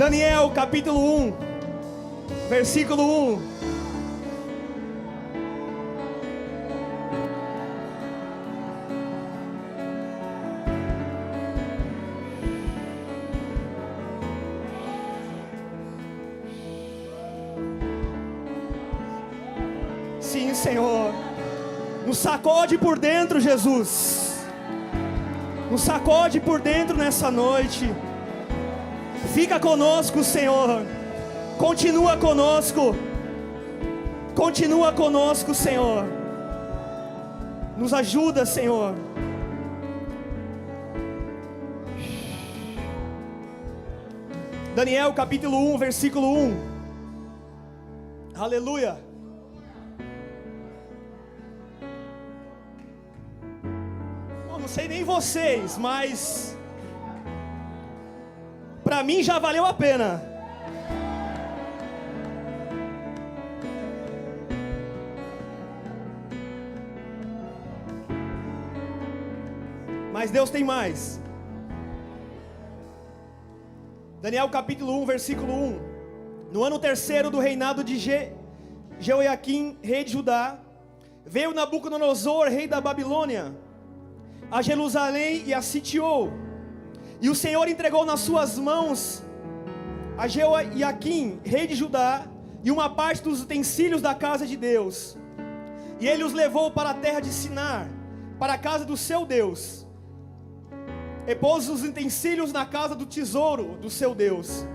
Daniel capítulo 1, versículo 1. Sim, Senhor, nos sacode por dentro, Jesus. Nos sacode por dentro nessa noite. Fica conosco, Senhor. Continua conosco. Continua conosco, Senhor. Nos ajuda, Senhor. Daniel capítulo 1, versículo 1. Aleluia. Eu não sei nem vocês, mas para mim já valeu a pena. Mas Deus tem mais. Daniel capítulo 1, versículo 1. No ano terceiro do reinado de Jeoiaquim, rei de Judá, veio Nabucodonosor, rei da Babilônia, a Jerusalém e a sitiou. E o Senhor entregou nas suas mãos a Jeoiaquim, rei de Judá, e uma parte dos utensílios da casa de Deus. E ele os levou para a terra de Sinar, para a casa do seu Deus. E pôs os utensílios na casa do tesouro do seu Deus.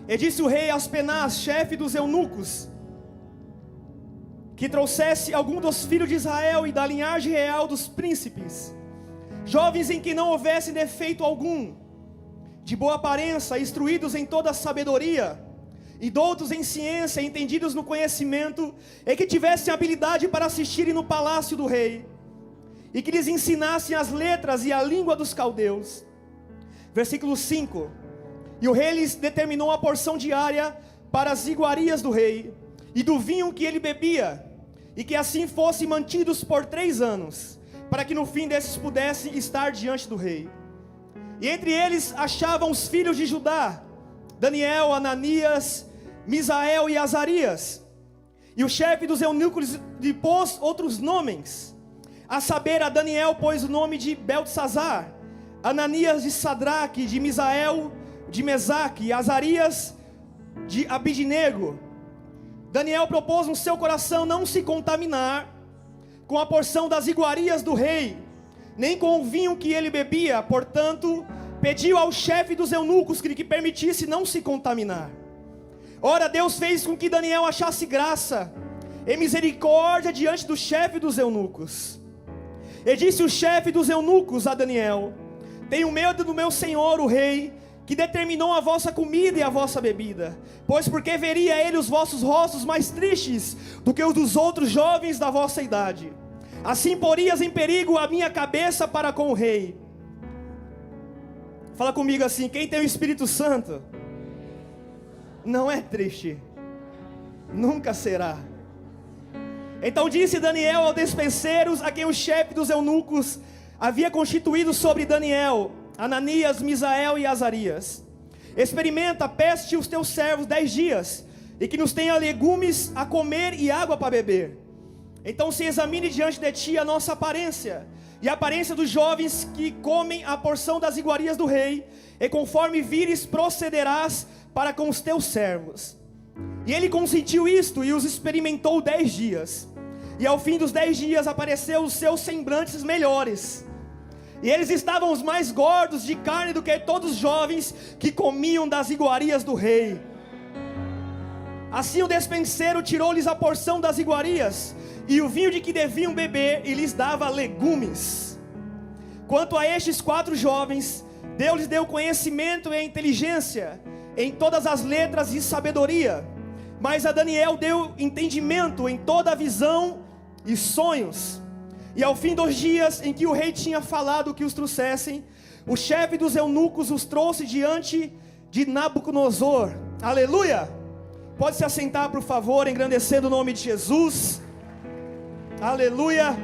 E disse o rei Aspenaz, chefe dos eunucos, que trouxesse algum dos filhos de Israel e da linhagem real dos príncipes, jovens em que não houvesse defeito algum, de boa aparência, instruídos em toda a sabedoria, e doutos em ciência, entendidos no conhecimento, e que tivessem habilidade para assistirem no palácio do rei, e que lhes ensinassem as letras e a língua dos caldeus. Versículo 5. E o rei lhes determinou a porção diária para as iguarias do rei, e do vinho que ele bebia, e que assim fossem mantidos por 3 anos, para que no fim desses pudessem estar diante do rei. E entre eles achavam os filhos de Judá, Daniel, Ananias, Misael e Azarias. E o chefe dos eunucos lhe pôs outros nomes, a saber, a Daniel pôs o nome de Beltesazar, Ananias de Sadraque, de Misael, de Mesaque, e Azarias de Abidnego. Daniel propôs no seu coração não se contaminar com a porção das iguarias do rei, nem com o vinho que ele bebia. Portanto, pediu ao chefe dos eunucos que lhe permitisse não se contaminar. Ora, Deus fez com que Daniel achasse graça e misericórdia diante do chefe dos eunucos. E disse o chefe dos eunucos a Daniel: tenho medo do meu senhor, o rei, que determinou a vossa comida e a vossa bebida, pois porque veria ele os vossos rostos mais tristes do que os dos outros jovens da vossa idade. Assim porias em perigo a minha cabeça para com o rei. Fala comigo assim: quem tem o Espírito Santo não é triste, nunca será. Então disse Daniel aos despenseiros, a quem o chefe dos eunucos havia constituído sobre Daniel, Ananias, Misael e Azarias: experimenta, peste os teus servos 10 dias, e que nos tenha legumes a comer e água para beber. Então se examine diante de ti a nossa aparência, e a aparência dos jovens que comem a porção das iguarias do rei, e conforme vires procederás para com os teus servos. E ele consentiu isto, e os experimentou 10 dias. E ao fim dos 10 dias apareceu os seus semblantes melhores, e eles estavam os mais gordos de carne do que todos os jovens que comiam das iguarias do rei. Assim o despenseiro tirou-lhes a porção das iguarias e o vinho de que deviam beber, e lhes dava legumes. Quanto a estes 4 jovens, Deus lhes deu conhecimento e inteligência em todas as letras e sabedoria, mas a Daniel deu entendimento em toda a visão e sonhos. E ao fim dos dias em que o rei tinha falado que os trouxessem, o chefe dos eunucos os trouxe diante de Nabucodonosor. Aleluia! Pode se assentar, por favor, engrandecendo o nome de Jesus. Aleluia!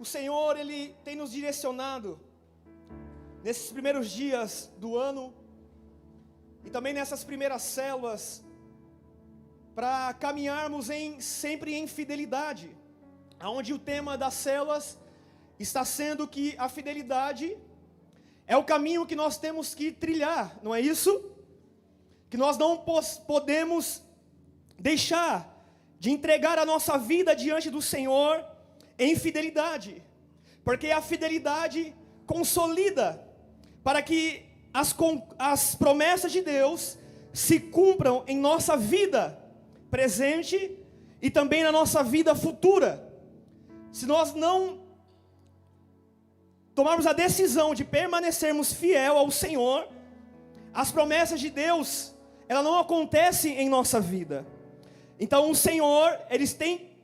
Senhor, Ele tem nos direcionado nesses primeiros dias do ano e também nessas primeiras células para caminharmos sempre em fidelidade, onde o tema das células está sendo que a fidelidade é o caminho que nós temos que trilhar, não é isso? Que nós não podemos deixar de entregar a nossa vida diante do Senhor em fidelidade, porque a fidelidade consolida para que as promessas de Deus se cumpram em nossa vida presente e também na nossa vida futura. Se nós não tomarmos a decisão de permanecermos fiel ao Senhor, as promessas de Deus, elas não acontecem em nossa vida. Então o Senhor, Ele tem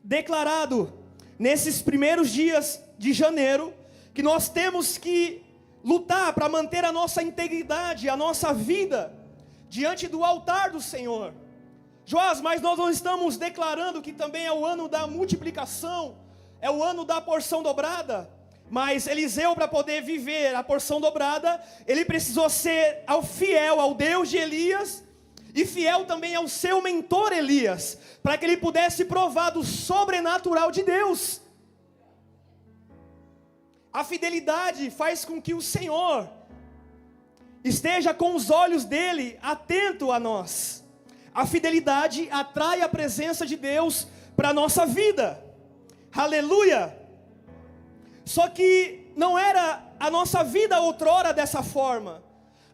declarado nesses primeiros dias de janeiro, que nós temos que lutar para manter a nossa integridade, a nossa vida, diante do altar do Senhor. Joás, mas nós não estamos declarando que também é o ano da multiplicação, é o ano da porção dobrada. Mas Eliseu, para poder viver a porção dobrada, ele precisou ser fiel ao Deus de Elias, e fiel também ao seu mentor Elias, para que ele pudesse provar do sobrenatural de Deus. A fidelidade faz com que o Senhor esteja com os olhos dele atento a nós. A fidelidade atrai a presença de Deus para a nossa vida. Aleluia! Só que não era a nossa vida outrora dessa forma.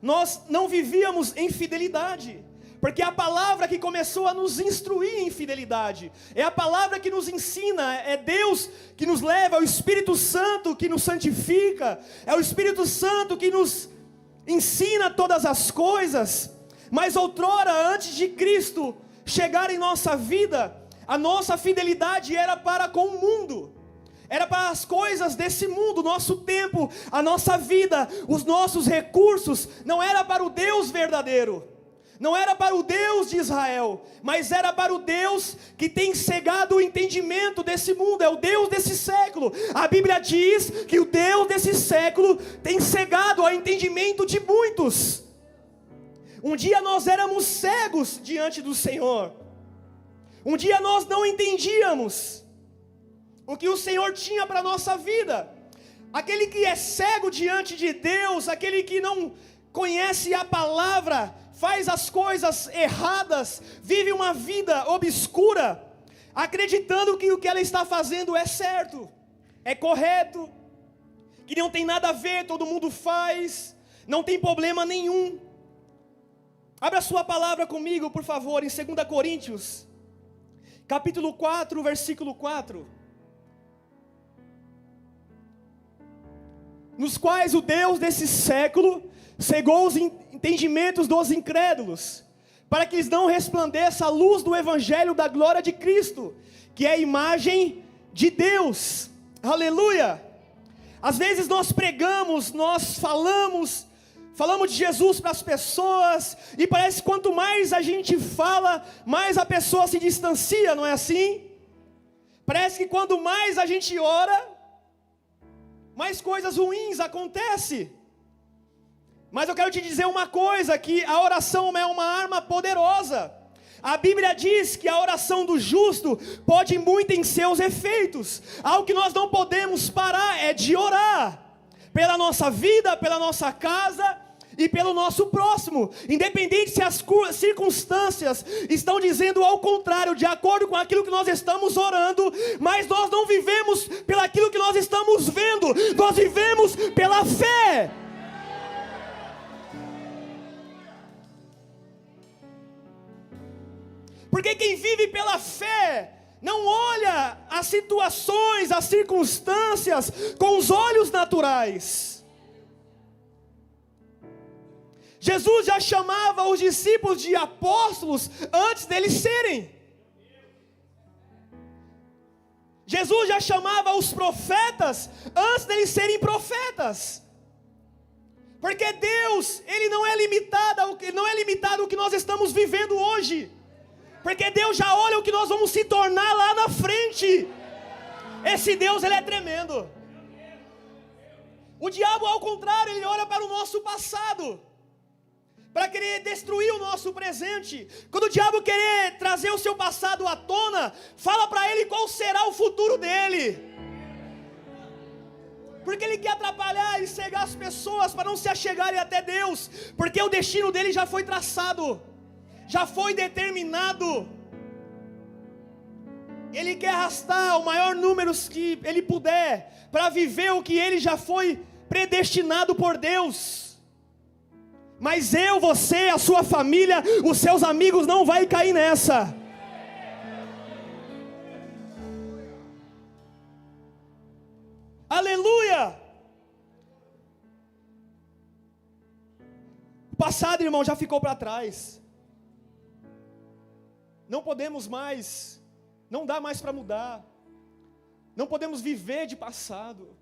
Nós não vivíamos em fidelidade, porque é a palavra que começou a nos instruir em fidelidade, é a palavra que nos ensina, é Deus que nos leva, é o Espírito Santo que nos santifica, é o Espírito Santo que nos ensina todas as coisas. Mas outrora, antes de Cristo chegar em nossa vida, a nossa fidelidade era para com o mundo, era para as coisas desse mundo, nosso tempo, a nossa vida, os nossos recursos, não era para o Deus verdadeiro. Não era para o Deus de Israel, mas era para o Deus que tem cegado o entendimento desse mundo, é o Deus desse século. A Bíblia diz que o Deus desse século tem cegado o entendimento de muitos. Um dia nós éramos cegos diante do Senhor, um dia nós não entendíamos o que o Senhor tinha para a nossa vida. Aquele que é cego diante de Deus, aquele que não conhece a palavra, faz as coisas erradas, vive uma vida obscura, acreditando que o que ela está fazendo é certo, é correto, que não tem nada a ver, todo mundo faz, não tem problema nenhum. Abra sua palavra comigo, por favor, em 2 Coríntios, capítulo 4, versículo 4. Nos quais o Deus desse século cegou os entendimentos dos incrédulos, para que eles não resplandeça a luz do Evangelho da glória de Cristo, que é a imagem de Deus. Aleluia! Às vezes nós pregamos, nós falamos de Jesus para as pessoas, e parece que quanto mais a gente fala, mais a pessoa se distancia, não é assim? Parece que quanto mais a gente ora, mais coisas ruins acontecem. Mas eu quero te dizer uma coisa, que a oração é uma arma poderosa. A Bíblia diz que a oração do justo pode muito em seus efeitos. Algo que nós não podemos parar é de orar, pela nossa vida, pela nossa casa e pelo nosso próximo. Independente se as circunstâncias estão dizendo ao contrário, de acordo com aquilo que nós estamos orando, mas nós não vivemos pelaquilo que nós estamos vendo, nós vivemos pela fé. Porque quem vive pela fé não olha as situações, as circunstâncias com os olhos naturais. Jesus já chamava os discípulos de apóstolos antes deles serem. Jesus já chamava os profetas antes deles serem profetas. Porque Deus, Ele não é limitado ao que nós estamos vivendo hoje. Porque Deus já olha o que nós vamos se tornar lá na frente. Esse Deus, ele é tremendo. O diabo, ao contrário, ele olha para o nosso passado, para querer destruir o nosso presente. Quando o diabo querer trazer o seu passado à tona, fala para ele qual será o futuro dele. Porque ele quer atrapalhar e cegar as pessoas para não se achegarem até Deus. Porque o destino dele já foi traçado, já foi determinado. Ele quer arrastar o maior número que ele puder para viver o que ele já foi predestinado por Deus. Mas eu, você, a sua família, os seus amigos não vai cair nessa. Aleluia! O passado, irmão, já ficou para trás. Não podemos mais, não dá mais para mudar. Não podemos viver de passado.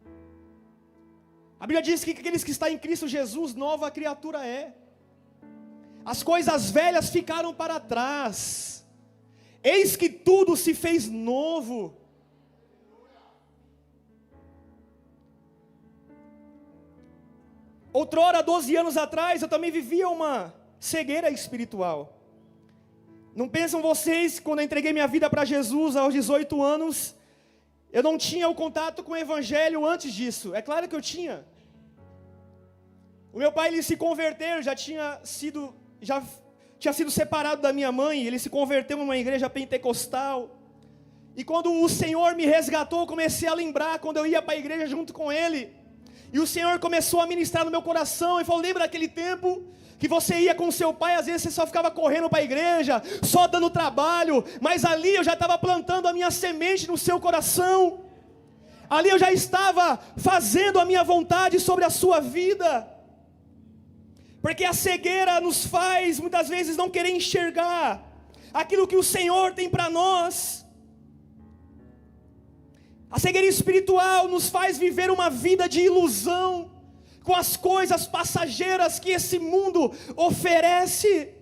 A Bíblia diz que aqueles que estão em Cristo Jesus, nova criatura é. As coisas velhas ficaram para trás. Eis que tudo se fez novo. Outrora, 12 anos atrás, eu também vivia uma cegueira espiritual. Não pensam vocês, quando eu entreguei minha vida para Jesus aos 18 anos, eu não tinha o contato com o Evangelho antes disso. É claro que eu tinha. O meu pai, ele se converteu, já tinha sido separado da minha mãe. Ele se converteu numa igreja pentecostal. E quando o Senhor me resgatou, eu comecei a lembrar quando eu ia para a igreja junto com ele. E o Senhor começou a ministrar no meu coração e falou: lembra daquele tempo que você ia com seu pai, às vezes você só ficava correndo para a igreja, só dando trabalho, mas ali eu já estava plantando a minha semente no seu coração, ali eu já estava fazendo a minha vontade sobre a sua vida, porque a cegueira nos faz muitas vezes não querer enxergar aquilo que o Senhor tem para nós. A cegueira espiritual nos faz viver uma vida de ilusão com as coisas passageiras que esse mundo oferece.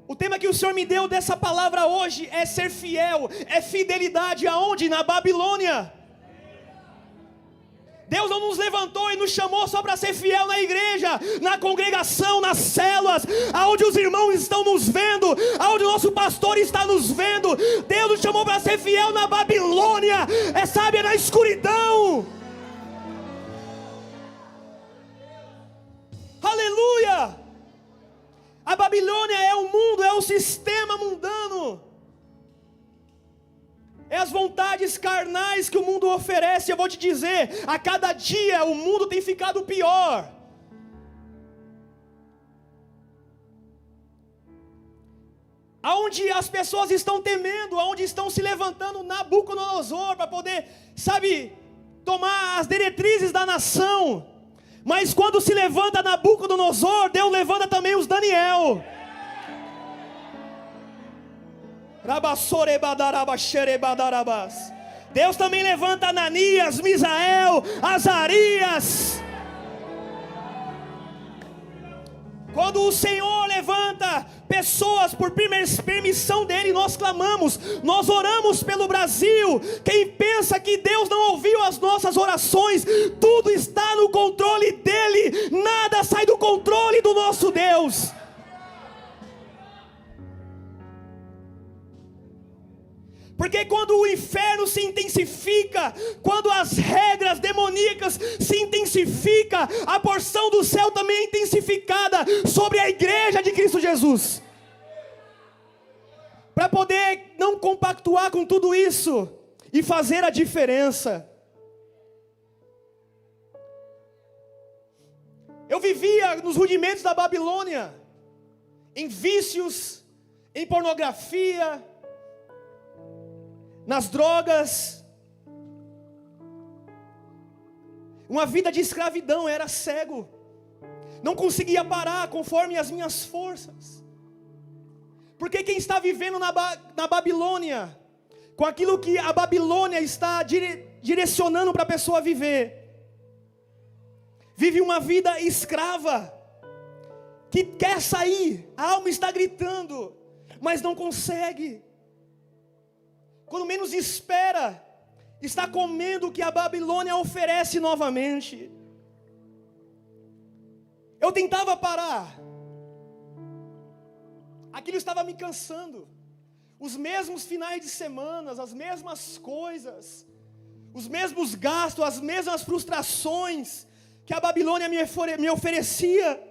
O tema que o Senhor me deu dessa palavra hoje é ser fiel, é fidelidade. Aonde? Na Babilônia. Deus não nos levantou e nos chamou só para ser fiel na igreja, na congregação, nas células, aonde os irmãos estão nos vendo, aonde o nosso pastor está nos vendo. Deus nos chamou para ser fiel na Babilônia, é na escuridão. Aleluia! A Babilônia é o mundo, é o sistema mundano. É as vontades carnais que o mundo oferece. Eu vou te dizer, a cada dia o mundo tem ficado pior. Aonde as pessoas estão temendo, aonde estão se levantando Nabucodonosor para poder, tomar as diretrizes da nação. Mas quando se levanta Nabucodonosor, Deus levanta também os Daniel. Deus também levanta Ananias, Misael, Azarias. Quando o Senhor levanta pessoas por permissão dEle, nós clamamos, nós oramos pelo Brasil. Quem pensa que Deus não ouviu as nossas orações, tudo está no controle dEle, nada sai do controle do nosso Deus. Porque quando o inferno se intensifica, quando as regras demoníacas se intensificam, a porção do céu também é intensificada sobre a igreja de Cristo Jesus. Para poder não compactuar com tudo isso e fazer a diferença. Eu vivia nos rudimentos da Babilônia, em vícios, em pornografia, nas drogas, uma vida de escravidão. Era cego, não conseguia parar conforme as minhas forças, porque quem está vivendo na Babilônia, com aquilo que a Babilônia está direcionando para a pessoa viver, vive uma vida escrava, que quer sair, a alma está gritando, mas não consegue. quando menos espera, está comendo o que a Babilônia oferece novamente. Eu tentava parar, aquilo estava me cansando. Os mesmos finais de semana, as mesmas coisas, os mesmos gastos, as mesmas frustrações que a Babilônia me oferecia.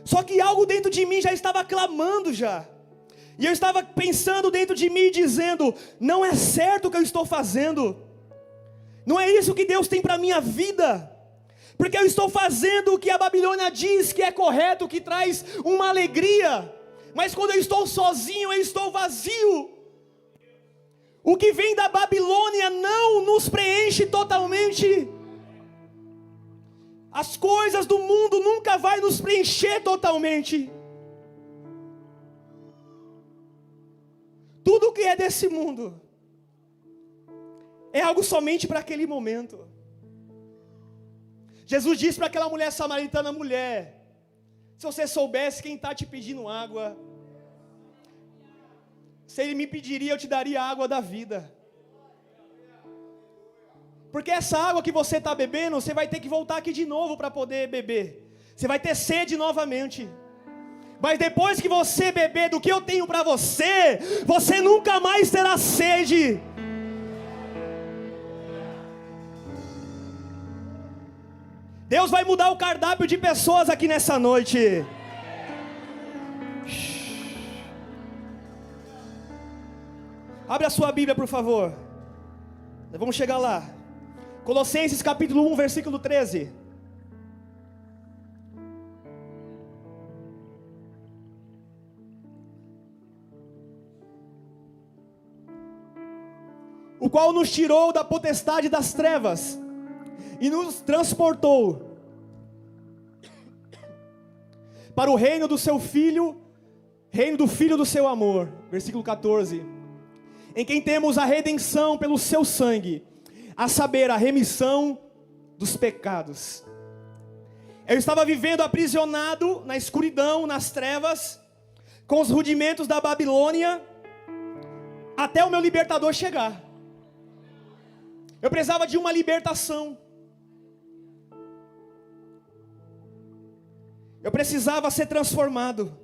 Só que algo dentro de mim já estava clamando já. E eu estava pensando dentro de mim, dizendo: não é certo o que eu estou fazendo. Não é isso que Deus tem para a minha vida. Porque eu estou fazendo o que a Babilônia diz que é correto, que traz uma alegria. Mas quando eu estou sozinho, eu estou vazio. O que vem da Babilônia não nos preenche totalmente. As coisas do mundo nunca vai nos preencher totalmente. Tudo que é desse mundo é algo somente para aquele momento. Jesus disse para aquela mulher samaritana: mulher, se você soubesse quem está te pedindo água, se ele me pediria, eu te daria a água da vida. Porque essa água que você está bebendo, você vai ter que voltar aqui de novo para poder beber. Você vai ter sede novamente. Mas depois que você beber do que eu tenho para você, você nunca mais terá sede. Deus vai mudar o cardápio de pessoas aqui nessa noite. Abre a sua Bíblia, por favor. Nós vamos chegar lá. Colossenses capítulo 1, versículo 13. O qual nos tirou da potestade das trevas e nos transportou para o reino do seu Filho, reino do Filho do seu amor. Versículo 14. Em quem temos a redenção pelo seu sangue, a saber, a remissão dos pecados. Eu estava vivendo aprisionado na escuridão, nas trevas, com os rudimentos da Babilônia, até o meu libertador chegar. Eu precisava de uma libertação. Eu precisava ser transformado.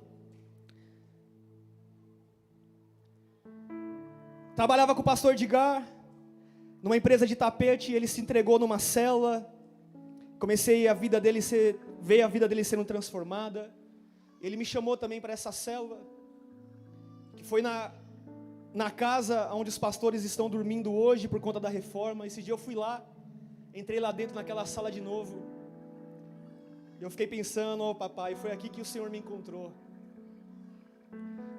Trabalhava com o pastor Edgar, numa empresa de tapete. Ele se entregou numa célula. Comecei a vida dele ver a vida dele sendo transformada. Ele me chamou também para essa célula, que foi na casa onde os pastores estão dormindo hoje por conta da reforma. Esse dia eu fui lá, entrei lá dentro naquela sala de novo. E eu fiquei pensando: oh papai, foi aqui que o Senhor me encontrou.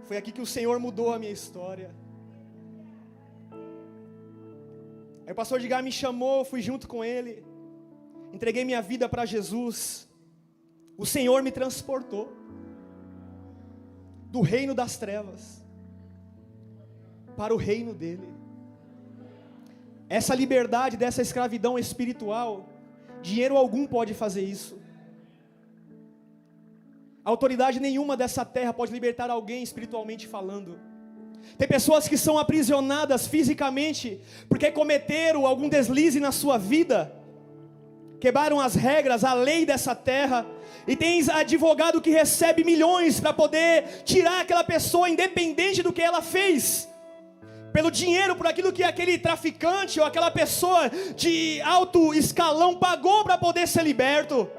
Foi aqui que o Senhor mudou a minha história. Aí o pastor Edgar me chamou, fui junto com ele, entreguei minha vida para Jesus. O Senhor me transportou do reino das trevas para o reino dele. Essa liberdade dessa escravidão espiritual, dinheiro algum pode fazer isso. Autoridade nenhuma dessa terra pode libertar alguém espiritualmente falando. Tem pessoas que são aprisionadas fisicamente porque cometeram algum deslize na sua vida, quebraram as regras, a lei dessa terra. E tem advogado que recebe milhões para poder tirar aquela pessoa, independente do que ela fez, pelo dinheiro, por aquilo que aquele traficante ou aquela pessoa de alto escalão pagou para poder ser liberto.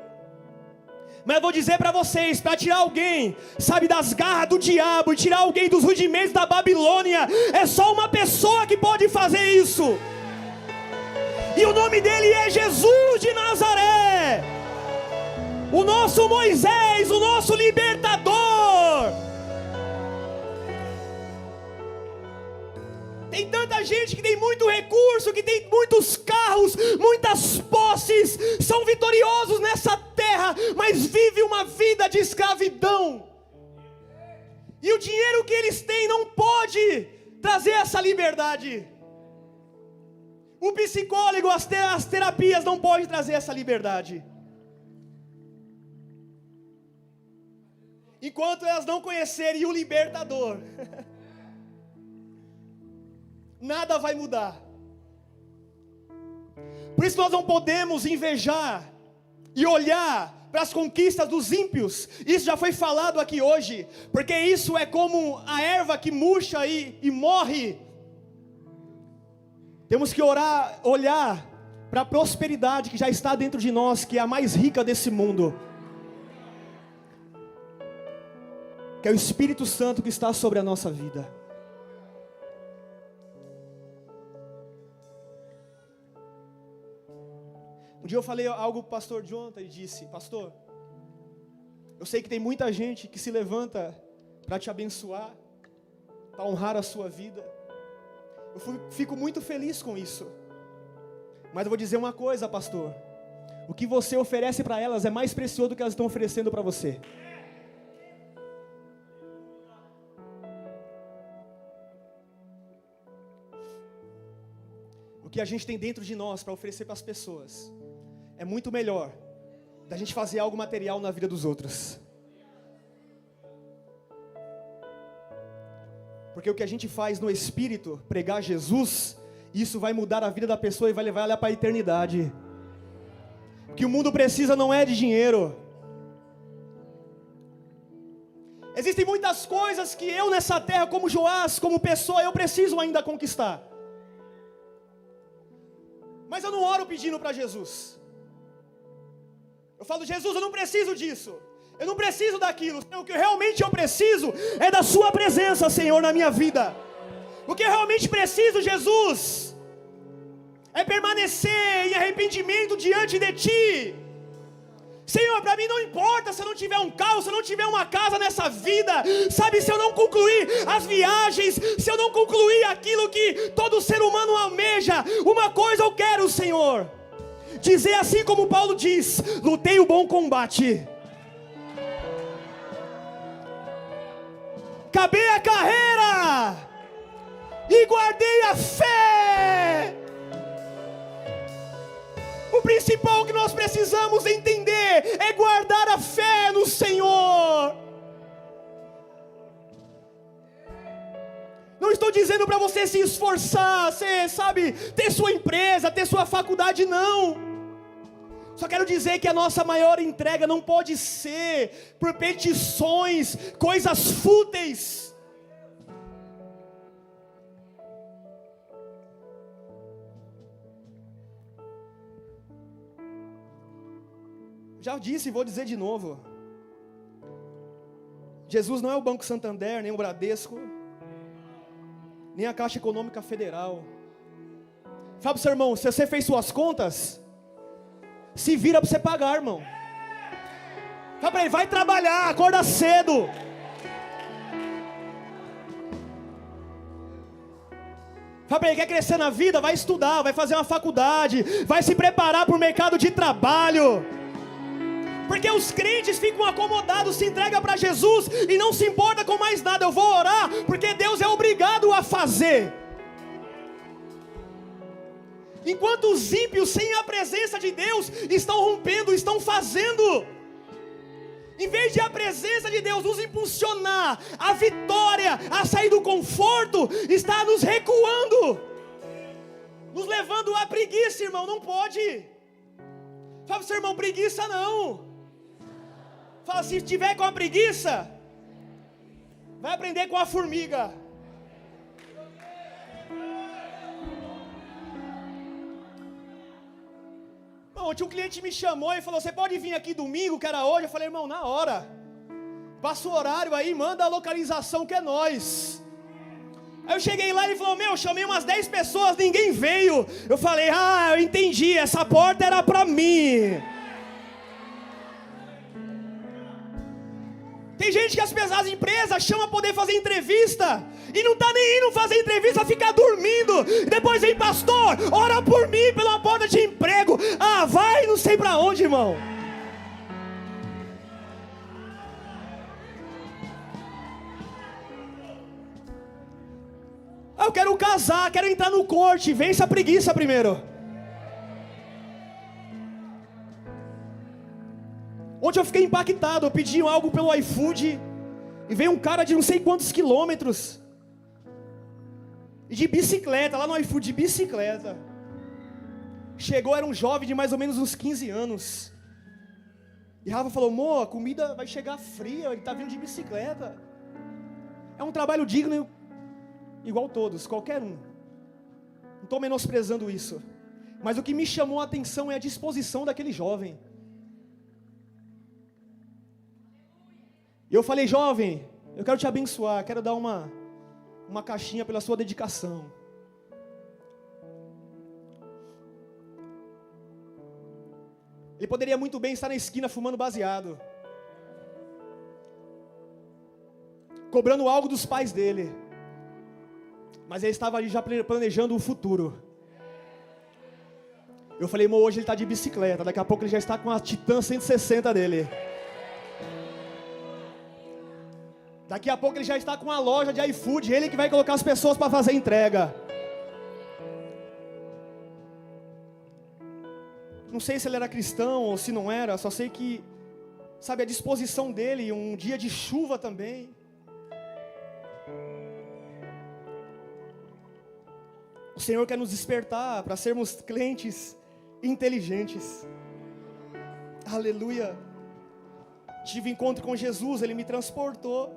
Mas eu vou dizer para vocês, para tirar alguém, sabe, das garras do diabo, e tirar alguém dos rudimentos da Babilônia, é só uma pessoa que pode fazer isso. E o nome dele é Jesus de Nazaré, o nosso Moisés, o nosso libertador. Tem tanta gente que tem muito recurso, que tem muitos carros, muitas posses, são vitoriosos nessa terra, mas vive uma vida de escravidão. E o dinheiro que eles têm não pode trazer essa liberdade. O psicólogo, as terapias não podem trazer essa liberdade. Enquanto elas não conhecerem o libertador, nada vai mudar. Por isso nós não podemos invejar e olhar para as conquistas dos ímpios. Isso já foi falado aqui hoje, porque isso é como a erva que murcha e morre. Temos que olhar para a prosperidade que já está dentro de nós, que é a mais rica desse mundo, que é o Espírito Santo que está sobre a nossa vida. Um dia eu falei algo para o pastor Jonathan e disse: pastor, eu sei que tem muita gente que se levanta para te abençoar, para honrar a sua vida. Eu fico muito feliz com isso. Mas eu vou dizer uma coisa, pastor: o que você oferece para elas é mais precioso do que elas estão oferecendo para você. O que a gente tem dentro de nós para oferecer para as pessoas é muito melhor da gente fazer algo material na vida dos outros. Porque o que a gente faz no Espírito, pregar Jesus, isso vai mudar a vida da pessoa e vai levar ela para a eternidade. O que o mundo precisa não é de dinheiro. Existem muitas coisas que eu nessa terra, como Joás, como pessoa, eu preciso ainda conquistar. Mas eu não oro pedindo para Jesus. Eu falo: Jesus, eu não preciso disso, eu não preciso daquilo. O que realmente eu preciso é da sua presença, Senhor, na minha vida. O que eu realmente preciso, Jesus, é permanecer em arrependimento diante de Ti. Senhor, para mim não importa se eu não tiver um carro, se eu não tiver uma casa nessa vida, sabe, se eu não concluir as viagens, se eu não concluir aquilo que todo ser humano almeja. Uma coisa eu quero, Senhor, dizer assim como Paulo diz: lutei o bom combate, acabei a carreira e guardei a fé. O principal que nós precisamos entender é guardar a fé no Senhor. Não estou dizendo para você se esforçar, você sabe, ter sua empresa, ter sua faculdade, não. Só quero dizer que a nossa maior entrega não pode ser por petições, coisas fúteis. Já disse e vou dizer de novo: Jesus não é o Banco Santander, nem o Bradesco, nem a Caixa Econômica Federal. Fala para o seu irmão: se você fez suas contas, se vira para você pagar, irmão. Fala para ele: vai trabalhar, acorda cedo. Fala para ele: quer crescer na vida? Vai estudar, vai fazer uma faculdade, vai se preparar para o mercado de trabalho. Porque os crentes ficam acomodados, se entregam para Jesus e não se importa com mais nada. Eu vou orar porque Deus é obrigado a fazer. Enquanto os ímpios, sem a presença de Deus, estão rompendo, estão fazendo. Em vez de a presença de Deus nos impulsionar a vitória, a sair do conforto, está nos recuando, nos levando à preguiça, irmão. Não pode. Fala para o seu irmão: preguiça não. Fala: se tiver com a preguiça, vai aprender com a formiga. Ontem um cliente me chamou e falou: você pode vir aqui domingo, que era hoje? Eu falei: irmão, na hora. Passa o horário aí, manda a localização que é nós. Aí eu cheguei lá e ele falou: meu, chamei umas 10 pessoas, ninguém veio. Eu falei: eu entendi, essa porta era para mim. Tem gente que as empresas chamam para poder fazer entrevista e não está nem indo fazer entrevista, fica dormindo. E depois vem: pastor, ora por mim pela porta de emprego. Vai não sei para onde, irmão. Eu quero casar, quero entrar no corte. Vence a preguiça primeiro. Ontem eu fiquei impactado. Eu pedi algo pelo iFood e veio um cara de não sei quantos quilômetros. E de bicicleta, lá no iFood, de bicicleta. Chegou, era um jovem de mais ou menos uns 15 anos. E Rafa falou, amor, a comida vai chegar fria, ele está vindo de bicicleta. É um trabalho digno, igual todos, qualquer um. Não estou menosprezando isso. Mas o que me chamou a atenção é a disposição daquele jovem. E eu falei, jovem, eu quero te abençoar, quero dar uma caixinha pela sua dedicação. Ele poderia muito bem estar na esquina fumando baseado, cobrando algo dos pais dele, mas ele estava ali já planejando o futuro. Eu falei, irmão, hoje ele está de bicicleta, daqui a pouco ele já está com a Titan 160 dele. Daqui a pouco ele já está com a loja de iFood, ele que vai colocar as pessoas para fazer entrega. Não sei se ele era cristão ou se não era, só sei que, sabe, a disposição dele, um dia de chuva também. O Senhor quer nos despertar para sermos crentes inteligentes. Aleluia. Tive encontro com Jesus, Ele me transportou.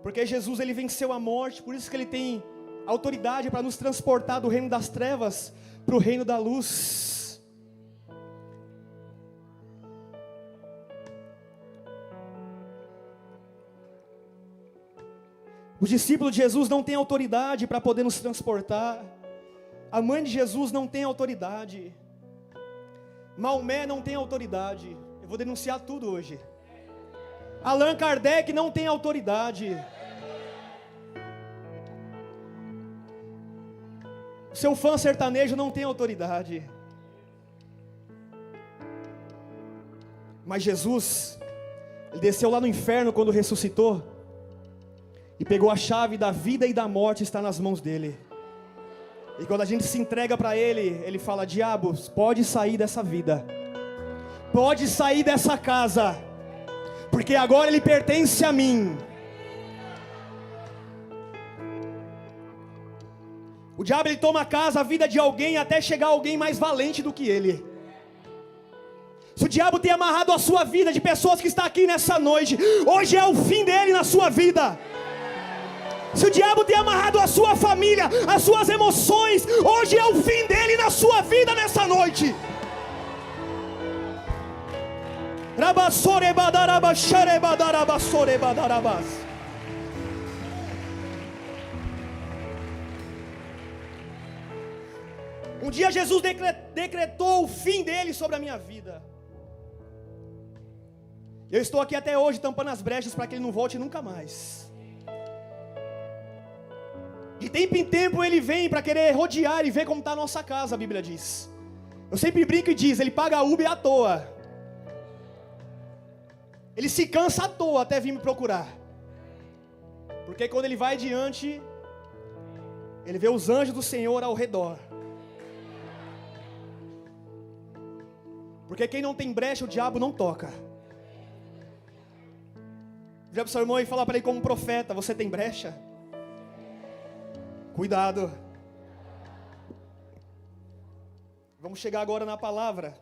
Porque Jesus, Ele venceu a morte, por isso que Ele tem autoridade para nos transportar do reino das trevas para o reino da luz. Os discípulos de Jesus não têm autoridade para poder nos transportar. A mãe de Jesus não tem autoridade. Maomé não tem autoridade. Eu vou denunciar tudo hoje. Allan Kardec não tem autoridade. Seu fã sertanejo não tem autoridade. Mas Jesus, Ele desceu lá no inferno quando ressuscitou. E pegou a chave da vida e da morte, está nas mãos dele. E quando a gente se entrega para Ele, Ele fala, diabo, pode sair dessa vida. Pode sair dessa casa. Porque agora ele pertence a mim. O diabo, ele toma a casa, a vida de alguém, até chegar alguém mais valente do que ele. Se o diabo tem amarrado a sua vida de pessoas que estão aqui nessa noite, hoje é o fim dele na sua vida. Se o diabo tem amarrado a sua família, as suas emoções, hoje é o fim dele na sua vida nessa noite. Um dia Jesus decretou o fim dele sobre a minha vida. Eu estou aqui até hoje tampando as brechas para que ele não volte nunca mais. De tempo em tempo ele vem para querer rodear e ver como está a nossa casa, a Bíblia diz. Eu sempre brinco e diz, ele paga Uber à toa. Ele se cansa à toa até vir me procurar. Porque quando ele vai adiante, ele vê os anjos do Senhor ao redor. Porque quem não tem brecha, o diabo não toca. Vira para o seu irmão e fala para ele como profeta, você tem brecha? Cuidado. Vamos chegar agora na palavra.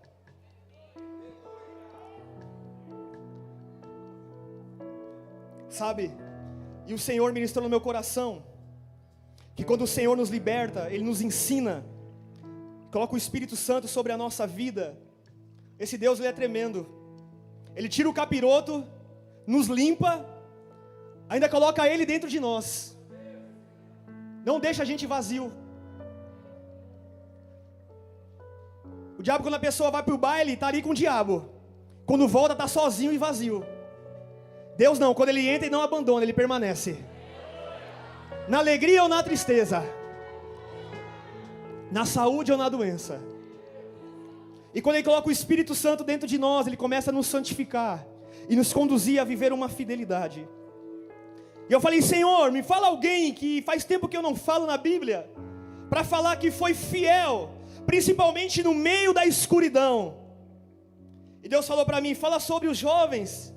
Sabe, e o Senhor ministrou no meu coração, que quando o Senhor nos liberta, Ele nos ensina, coloca o Espírito Santo sobre a nossa vida. Esse Deus, Ele é tremendo. Ele tira o capiroto, nos limpa, ainda coloca Ele dentro de nós. Não deixa a gente vazio. O diabo, quando a pessoa vai para o baile, está ali com o diabo. Quando volta, está sozinho e vazio. Deus não, quando Ele entra e não abandona, Ele permanece. Na alegria ou na tristeza, na saúde ou na doença. E quando Ele coloca o Espírito Santo dentro de nós, Ele começa a nos santificar e nos conduzir a viver uma fidelidade. E eu falei, Senhor, me fala alguém que faz tempo que eu não falo na Bíblia, para falar que foi fiel, principalmente no meio da escuridão. E Deus falou para mim, fala sobre os jovens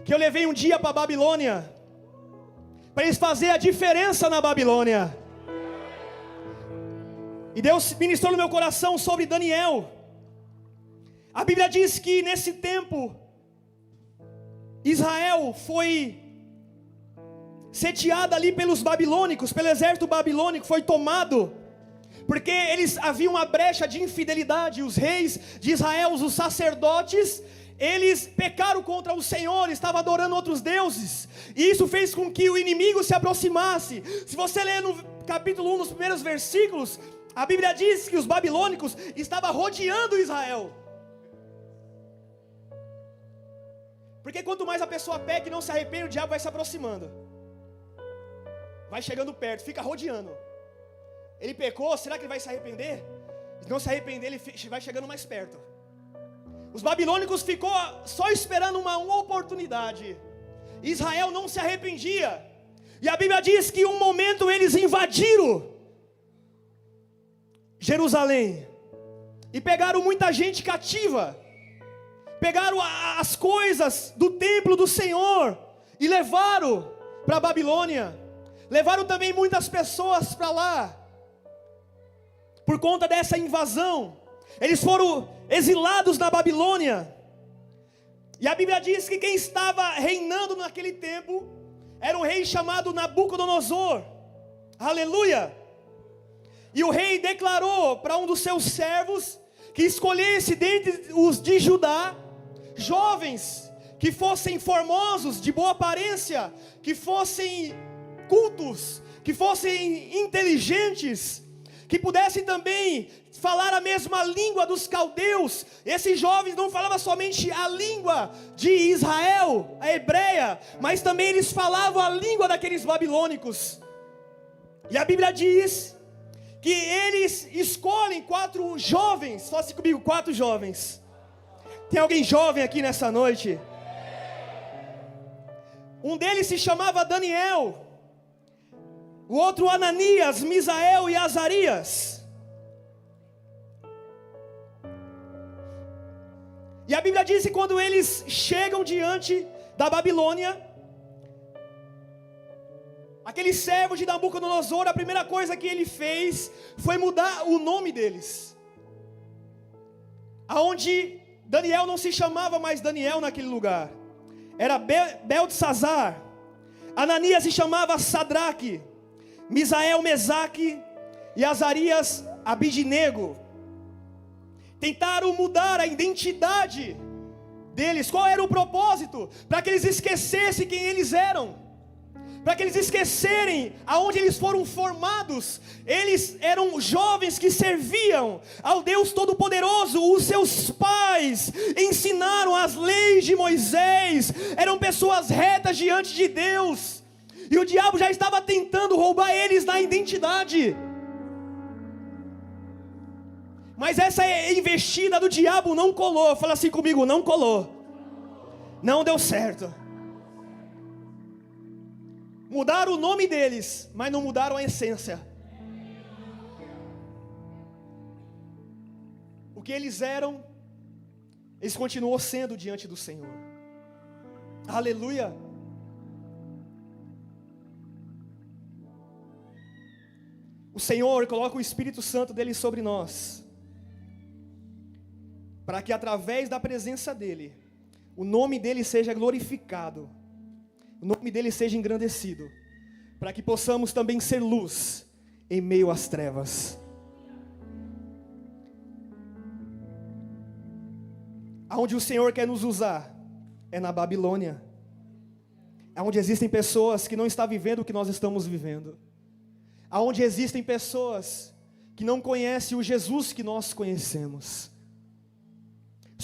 que eu levei um dia para a Babilônia, para eles fazerem a diferença na Babilônia. E Deus ministrou no meu coração sobre Daniel. A Bíblia diz que nesse tempo, Israel foi sitiada ali pelos babilônicos, pelo exército babilônico, foi tomado, porque eles haviam uma brecha de infidelidade. Os reis de Israel, os sacerdotes, eles pecaram contra o Senhor, estavam adorando outros deuses, e isso fez com que o inimigo se aproximasse. Se você ler no capítulo 1, nos primeiros versículos, a Bíblia diz que os babilônicos estavam rodeando Israel. Porque quanto mais a pessoa peca e não se arrepende, o diabo vai se aproximando, vai chegando perto, fica rodeando. Ele pecou, será que ele vai se arrepender? Se não se arrepender, ele vai chegando mais perto. Os babilônicos ficou só esperando uma oportunidade. Israel não se arrependia. E a Bíblia diz que em um momento eles invadiram Jerusalém e pegaram muita gente cativa. Pegaram as coisas do templo do Senhor e levaram para a Babilônia. Levaram também muitas pessoas para lá. Por conta dessa invasão, eles foram exilados na Babilônia. E a Bíblia diz que quem estava reinando naquele tempo era um rei chamado Nabucodonosor. Aleluia! E o rei declarou para um dos seus servos que escolhesse dentre os de Judá jovens que fossem formosos, de boa aparência, que fossem cultos, que fossem inteligentes, que pudessem também falar a mesma língua dos caldeus. Esses jovens não falavam somente a língua de Israel, a hebreia, mas também eles falavam a língua daqueles babilônicos. E a Bíblia diz que eles escolhem 4 jovens. Fala assim comigo, 4 jovens. Tem alguém jovem aqui nessa noite? Um deles se chamava Daniel, o outro Ananias, Misael e Azarias. E a Bíblia diz que quando eles chegam diante da Babilônia, aquele servo de Nabucodonosor, a primeira coisa que ele fez foi mudar o nome deles. Aonde Daniel não se chamava mais Daniel naquele lugar, era Beltesazar. Ananias se chamava Sadraque, Misael Mesaque e Azarias Abidnego. Tentaram mudar a identidade deles. Qual era o propósito? Para que eles esquecessem quem eles eram, para que eles esquecerem aonde eles foram formados. Eles eram jovens que serviam ao Deus Todo-Poderoso. Os seus pais ensinaram as leis de Moisés, eram pessoas retas diante de Deus, e o diabo já estava tentando roubar eles na identidade. Mas essa investida do diabo não colou. Fala assim comigo, não colou. Não deu certo. Mudaram o nome deles, mas não mudaram a essência. O que eles eram, eles continuam sendo diante do Senhor. Aleluia. O Senhor coloca o Espírito Santo dele sobre nós, para que através da presença dele, o nome dele seja glorificado, o nome dele seja engrandecido, para que possamos também ser luz em meio às trevas. Aonde o Senhor quer nos usar é na Babilônia, aonde existem pessoas que não estão vivendo o que nós estamos vivendo, aonde existem pessoas que não conhecem o Jesus que nós conhecemos.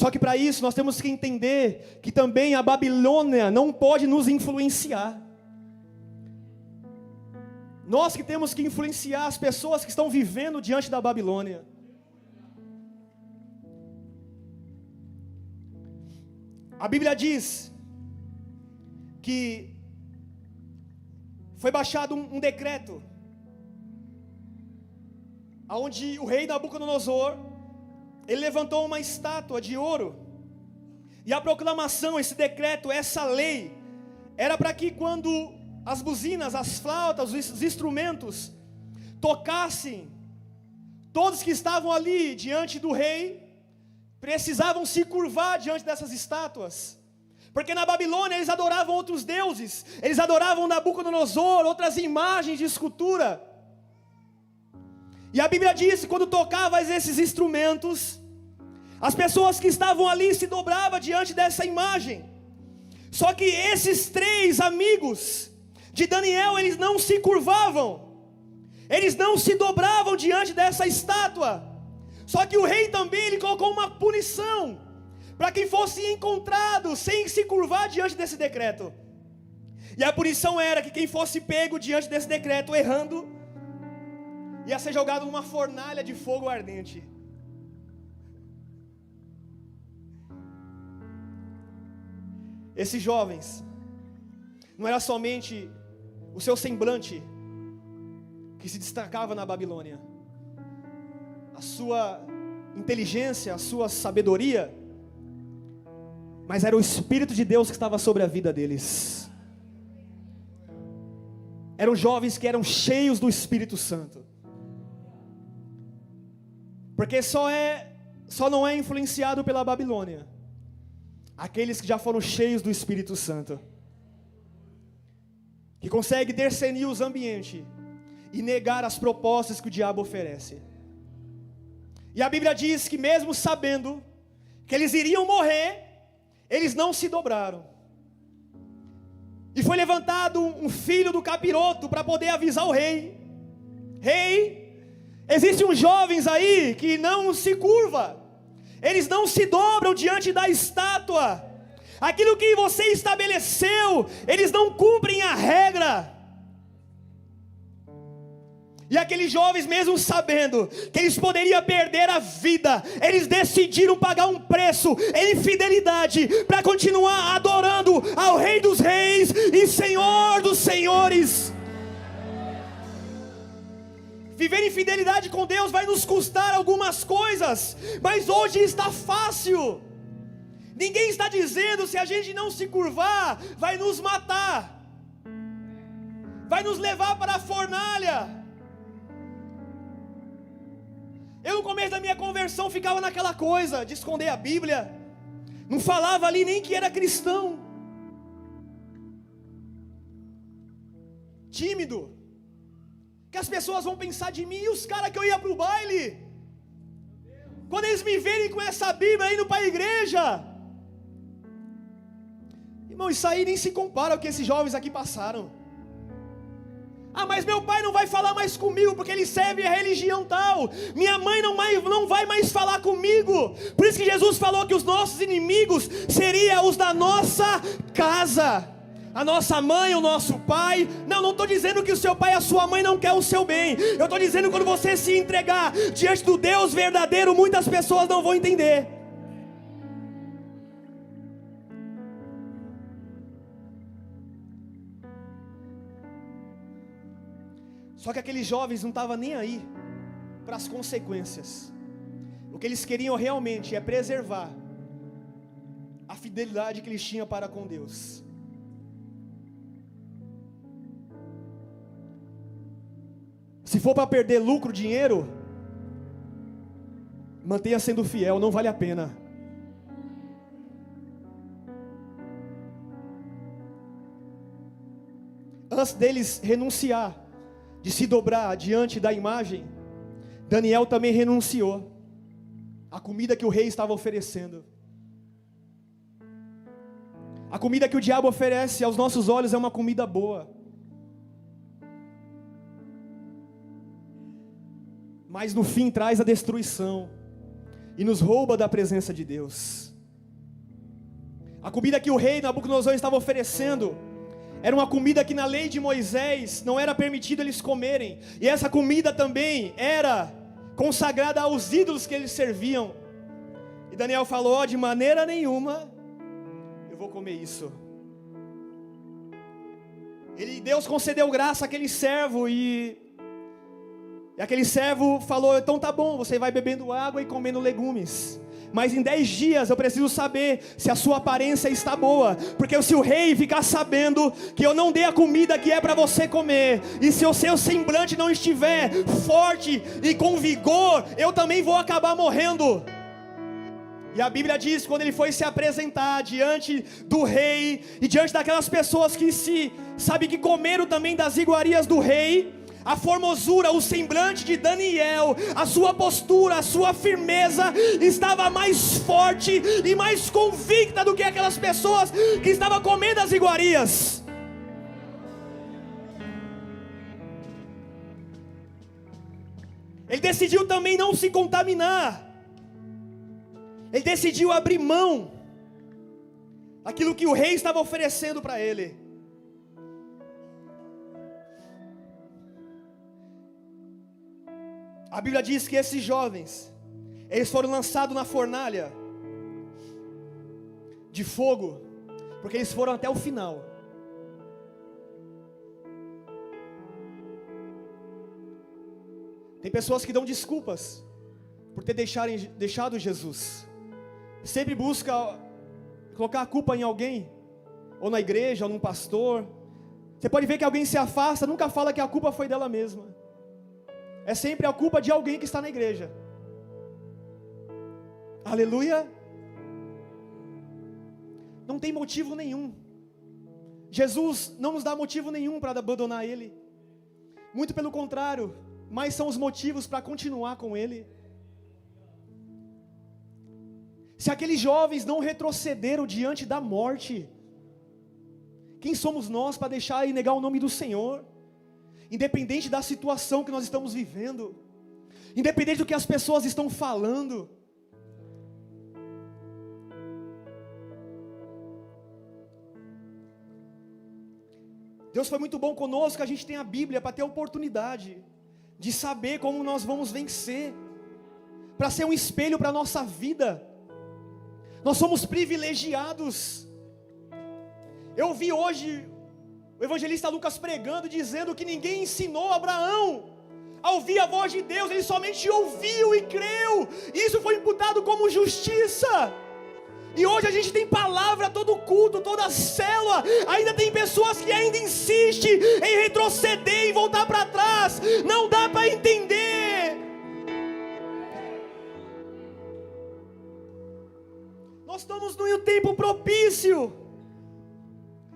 Só que para isso nós temos que entender que também a Babilônia não pode nos influenciar. Nós que temos que influenciar as pessoas que estão vivendo diante da Babilônia. A Bíblia diz que foi baixado um decreto, onde o rei Nabucodonosor, ele levantou uma estátua de ouro, e a proclamação, esse decreto, essa lei, era para que quando as buzinas, as flautas, os instrumentos tocassem, todos que estavam ali diante do rei precisavam se curvar diante dessas estátuas, porque na Babilônia eles adoravam outros deuses, eles adoravam Nabucodonosor, outras imagens de escultura. E a Bíblia diz que quando tocava esses instrumentos, as pessoas que estavam ali se dobravam diante dessa imagem. Só que esses 3 amigos de Daniel, eles não se curvavam, eles não se dobravam diante dessa estátua. Só que o rei também, ele colocou uma punição para quem fosse encontrado sem se curvar diante desse decreto. E a punição era que quem fosse pego diante desse decreto errando, ia ser jogado numa fornalha de fogo ardente. Esses jovens, não era somente o seu semblante que se destacava na Babilônia, a sua inteligência, a sua sabedoria, mas era o Espírito de Deus que estava sobre a vida deles. Eram jovens que eram cheios do Espírito Santo, porque só não é influenciado pela Babilônia aqueles que já foram cheios do Espírito Santo, que consegue discernir os ambientes e negar as propostas que o diabo oferece. E a Bíblia diz que mesmo sabendo que eles iriam morrer, eles não se dobraram. E foi levantado um filho do capiroto para poder avisar o rei: rei, existem uns jovens aí que não se curvam, eles não se dobram diante da estátua, aquilo que você estabeleceu, eles não cumprem a regra. E aqueles jovens, mesmo sabendo que eles poderiam perder a vida, eles decidiram pagar um preço em fidelidade para continuar adorando ao Rei dos Reis e Senhor dos Senhores. Viver em fidelidade com Deus vai nos custar algumas coisas, mas hoje está fácil. Ninguém está dizendo se a gente não se curvar, vai nos matar, vai nos levar para a fornalha. Eu no começo da minha conversão ficava naquela coisa de esconder a Bíblia, não falava ali nem que era cristão, tímido, que as pessoas vão pensar de mim. E os caras que eu ia para o baile, quando eles me verem com essa Bíblia indo para a igreja, irmão, isso aí nem se compara ao que esses jovens aqui passaram. Ah, mas meu pai não vai falar mais comigo porque ele serve a religião tal. Minha mãe não vai mais falar comigo. Por isso que Jesus falou que os nossos inimigos seriam os da nossa casa. A nossa mãe, o nosso pai. Não estou dizendo que o seu pai e a sua mãe não querem o seu bem. Eu estou dizendo que quando você se entregar diante do Deus verdadeiro, muitas pessoas não vão entender. Só que aqueles jovens não estavam nem aí para as consequências. O que eles queriam realmente é preservar a fidelidade que eles tinham para com Deus. Se for para perder lucro, dinheiro, mantenha sendo fiel, não vale a pena. Antes deles renunciar, de se dobrar diante da imagem, Daniel também renunciou à comida que o rei estava oferecendo. A comida que o diabo oferece aos nossos olhos é uma comida boa, mas no fim traz a destruição e nos rouba da presença de Deus. A comida que o rei Nabucodonosor estava oferecendo era uma comida que na lei de Moisés não era permitido eles comerem. E essa comida também era consagrada aos ídolos que eles serviam. E Daniel falou: de maneira nenhuma eu vou comer isso. Deus concedeu graça àquele servo e aquele servo falou: então tá bom, você vai bebendo água e comendo legumes. mas em 10 dias eu preciso saber se a sua aparência está boa, porque se o rei ficar sabendo que eu não dei a comida que é para você comer, e se o seu semblante não estiver forte e com vigor, eu também vou acabar morrendo. E a Bíblia diz que quando ele foi se apresentar diante do rei, e diante daquelas pessoas que que comeram também das iguarias do rei, a formosura, o semblante de Daniel, a sua postura, a sua firmeza estava mais forte e mais convicta do que aquelas pessoas que estavam comendo as iguarias. Ele decidiu também não se contaminar. Ele decidiu abrir mão daquilo que o rei estava oferecendo para ele. A Bíblia diz que esses jovens, eles foram lançados na fornalha de fogo, porque eles foram até o final. Tem pessoas que dão desculpas por ter deixado Jesus. Sempre busca colocar a culpa em alguém, ou na igreja, ou num pastor. Você pode ver que alguém se afasta, nunca fala que a culpa foi dela mesma. É sempre a culpa de alguém que está na igreja. Aleluia. Não tem motivo nenhum. Jesus não nos dá motivo nenhum para abandonar Ele. Muito pelo contrário, mais são os motivos para continuar com Ele. Se aqueles jovens não retrocederam diante da morte, quem somos nós para deixar e negar o nome do Senhor? Independente da situação que nós estamos vivendo, independente do que as pessoas estão falando, Deus foi muito bom conosco. A gente tem a Bíblia para ter a oportunidade de saber como nós vamos vencer, para ser um espelho para a nossa vida. Nós somos privilegiados. Eu vi hoje o evangelista Lucas pregando, dizendo que ninguém ensinou Abraão a ouvir a voz de Deus, ele somente ouviu e creu. Isso foi imputado como justiça. E hoje a gente tem palavra todo culto, toda célula. Ainda tem pessoas que ainda insistem em retroceder e voltar para trás. Não dá para entender. Nós estamos num tempo propício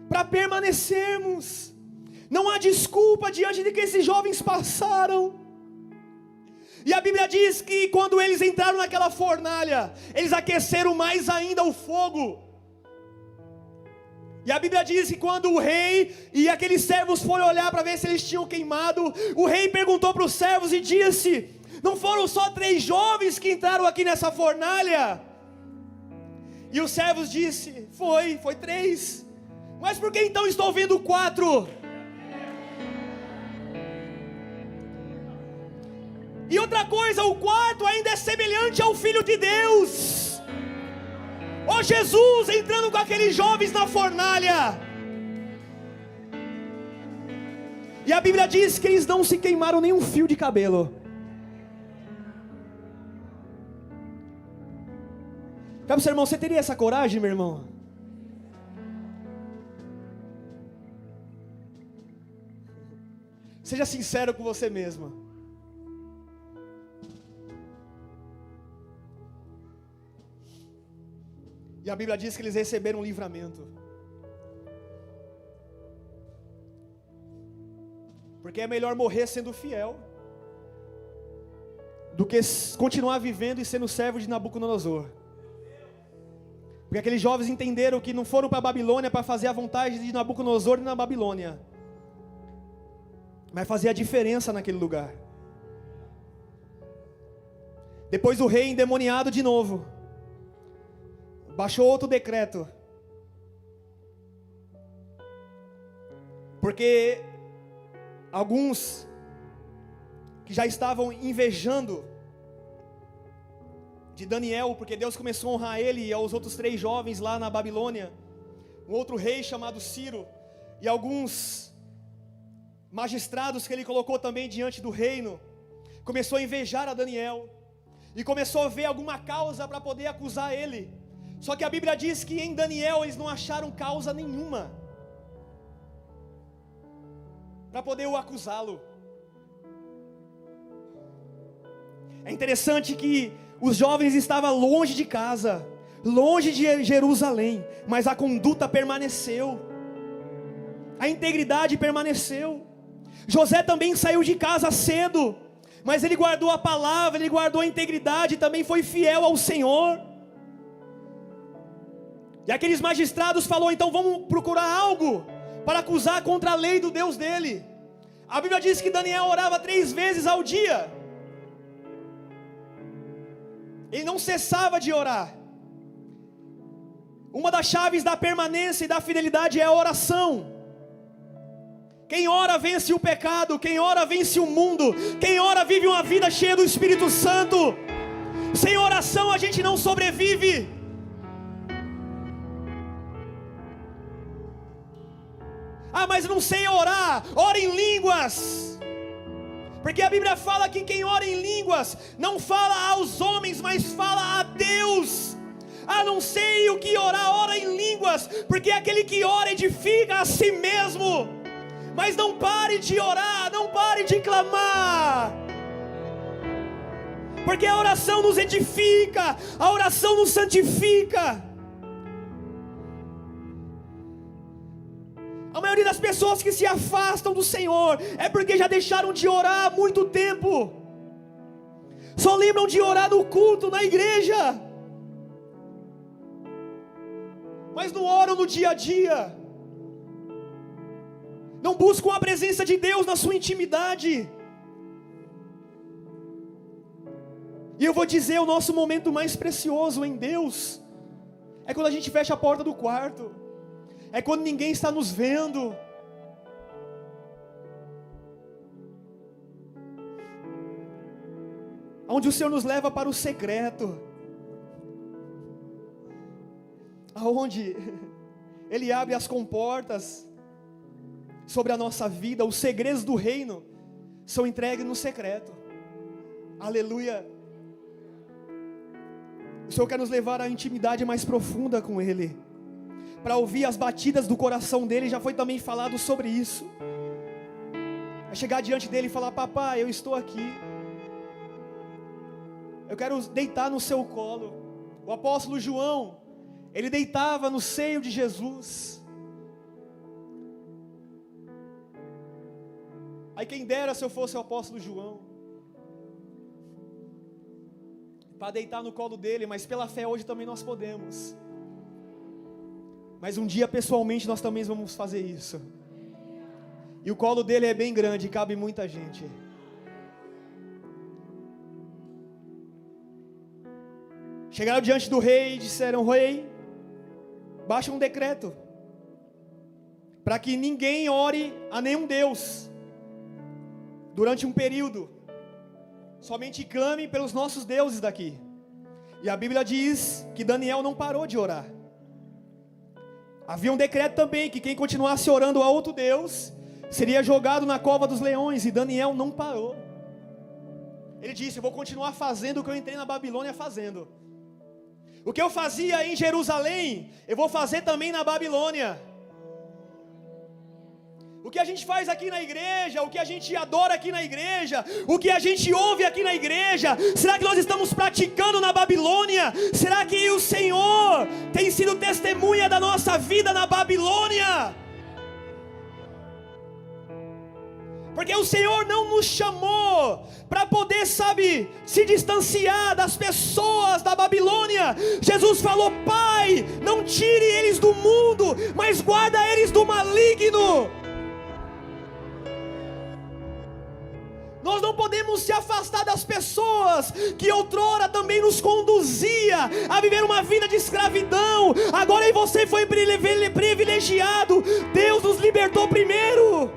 para permanecermos. Não há desculpa diante de que esses jovens passaram. E a Bíblia diz que quando eles entraram naquela fornalha, eles aqueceram mais ainda o fogo. E a Bíblia diz que quando o rei e aqueles servos foram olhar para ver se eles tinham queimado, o rei perguntou para os servos e disse: não foram só 3 jovens que entraram aqui nessa fornalha? E os servos disseram: foi 3. Mas por que então estou vendo 4? E outra coisa, o 4 ainda é semelhante ao Filho de Deus. Ó Jesus entrando com aqueles jovens na fornalha. E a Bíblia diz que eles não se queimaram nem um fio de cabelo. Sabe, seu irmão, você teria essa coragem, meu irmão? Seja sincero com você mesmo. E a Bíblia diz que eles receberam um livramento. Porque é melhor morrer sendo fiel do que continuar vivendo e sendo servo de Nabucodonosor. Porque aqueles jovens entenderam que não foram para a Babilônia para fazer a vontade de Nabucodonosor na Babilônia, mas fazer a diferença naquele lugar. Depois o rei, endemoniado de novo, baixou outro decreto, porque alguns que já estavam invejando de Daniel, porque Deus começou a honrar ele e aos outros 3 jovens lá na Babilônia, um outro rei chamado Ciro, e alguns magistrados que ele colocou também diante do reino, começou a invejar a Daniel. e começou a ver alguma causa para poder acusar ele. Só que a Bíblia diz que em Daniel eles não acharam causa nenhuma para poder o acusá-lo. É interessante que os jovens estavam longe de casa, longe de Jerusalém, mas a conduta permaneceu, a integridade permaneceu. José também saiu de casa cedo, mas ele guardou a palavra, ele guardou a integridade, também foi fiel ao Senhor. E aqueles magistrados falaram: então vamos procurar algo para acusar contra a lei do Deus dele. A Bíblia diz que Daniel orava 3 vezes ao dia, ele não cessava de orar. Uma das chaves da permanência e da fidelidade é a oração. Quem ora vence o pecado, quem ora vence o mundo, quem ora vive uma vida cheia do Espírito Santo. Sem oração a gente não sobrevive. Ah, mas não sei orar. Ora em línguas, porque a Bíblia fala que quem ora em línguas não fala aos homens, mas fala a Deus. Ah, não sei o que orar, ora em línguas, porque aquele que ora edifica a si mesmo. Mas não pare de orar, não pare de clamar, porque a oração nos edifica, a oração nos santifica. A maioria das pessoas que se afastam do Senhor é porque já deixaram de orar há muito tempo, só lembram de orar no culto, na igreja, mas não oram no dia a dia, não buscam a presença de Deus na sua intimidade. E eu vou dizer, o nosso momento mais precioso em Deus é quando a gente fecha a porta do quarto, é quando ninguém está nos vendo, onde o Senhor nos leva para o secreto, aonde Ele abre as comportas sobre a nossa vida. Os segredos do reino são entregues no secreto. Aleluia. O Senhor quer nos levar à intimidade mais profunda com Ele, para ouvir as batidas do coração dele. Já foi também falado sobre isso. É chegar diante dele e falar: papai, eu estou aqui, eu quero deitar no seu colo. O apóstolo João, ele deitava no seio de Jesus. Aí quem dera se eu fosse o apóstolo João, para deitar no colo dele, mas pela fé hoje também nós podemos. Mas um dia pessoalmente nós também vamos fazer isso. E o colo dele é bem grande, cabe muita gente. Chegaram diante do rei e disseram: rei, baixa um decreto para que ninguém ore a nenhum Deus durante um período, somente clame pelos nossos deuses daqui. E a Bíblia diz que Daniel não parou de orar. Havia um decreto também que quem continuasse orando a outro Deus seria jogado na cova dos leões, e Daniel não parou. Ele disse: eu vou continuar fazendo o que eu entrei na Babilônia fazendo. O que eu fazia em Jerusalém, eu vou fazer também na Babilônia. O que a gente faz aqui na igreja, o que a gente adora aqui na igreja, o que a gente ouve aqui na igreja, será que nós estamos praticando na Babilônia? Será que o Senhor tem sido testemunha da nossa vida na Babilônia? Porque o Senhor não nos chamou para poder, sabe, se distanciar das pessoas da Babilônia. Jesus falou: Pai, não tire eles do mundo, mas guarda eles do maligno. Nós não podemos se afastar das pessoas que outrora também nos conduzia a viver uma vida de escravidão. Agora aí você foi privilegiado, Deus nos libertou primeiro.